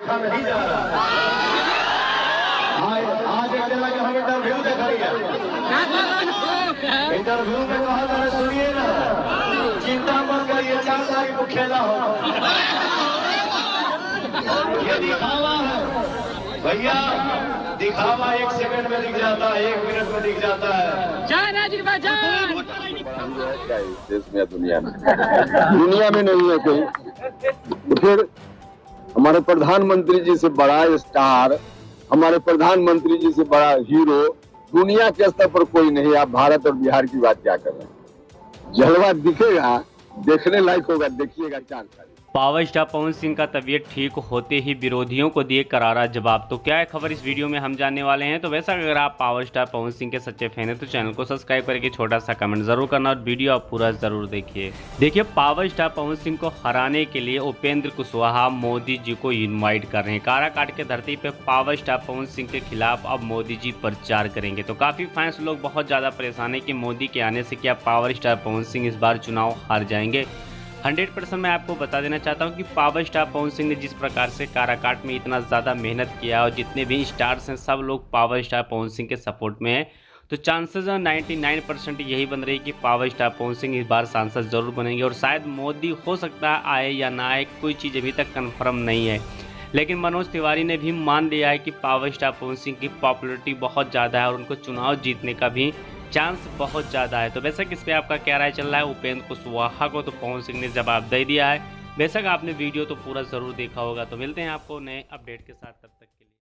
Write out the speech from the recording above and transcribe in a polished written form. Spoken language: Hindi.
नहीं जा रहा। आज एक जगह हम इंटरव्यू देखा गया, इंटरव्यू में कहा था सुनिए ना, चिंता मत करिए 4 तारीख को खेला हो। ये दिखावा है भैया, दिखावा 1 सेकंड में दिख जाता है, 1 मिनट में दिख जाता है। देश में दुनिया में नहीं है कोई। तो फिर हमारे प्रधानमंत्री जी से बड़ा स्टार, हमारे प्रधानमंत्री जी से बड़ा हीरो दुनिया के स्तर पर कोई नहीं। आप भारत और बिहार की बात क्या कर रहे हैं? जलवा दिखेगा, देखने लायक होगा, देखिएगा 4 तारीख। पावर स्टार पवन सिंह का तबीयत ठीक होते ही विरोधियों को दिए करारा जवाब। तो क्या है खबर, इस वीडियो में हम जानने वाले हैं। तो वैसा अगर आप पावर स्टार पवन सिंह के सच्चे फैन हैं तो चैनल को सब्सक्राइब करके छोटा सा कमेंट जरूर करना और वीडियो आप पूरा जरूर देखिए। पावर स्टार पवन सिंह को हराने के लिए उपेंद्र कुशवाहा मोदी जी को इन्वाइट कर रहे हैं। काराकाट के धरती पे पावर स्टार पवन सिंह के खिलाफ अब मोदी जी प्रचार करेंगे। तो काफी फैंस लोग बहुत ज्यादा परेशान है कि मोदी के आने से क्या पावर स्टार पवन सिंह इस बार चुनाव हार जाएंगे। 100% मैं आपको बता देना चाहता हूं कि पावर स्टार पवन सिंह ने जिस प्रकार से काराकाट में इतना ज़्यादा मेहनत किया और जितने भी स्टार्स हैं सब लोग पावर स्टार पवन सिंह के सपोर्ट में हैं। तो चांसेस 99% यही बन रही कि पावर स्टार पवन सिंह इस बार सांसद जरूर बनेंगे और शायद मोदी हो सकता है आए या ना आए, कोई चीज़ अभी तक कन्फर्म नहीं है। लेकिन मनोज तिवारी ने भी मान लिया है कि पावर स्टार पवन सिंह की पॉपुलैरिटी बहुत ज़्यादा है और उनको चुनाव जीतने का भी चांस बहुत ज़्यादा है। तो बेशक इस पे आपका क्या राय चल रहा है? उपेंद्र कुशवाहा को तो पवन सिंह ने जवाब दे दिया है। बेशक आपने वीडियो तो पूरा ज़रूर देखा होगा। तो मिलते हैं आपको नए अपडेट के साथ, तब तक के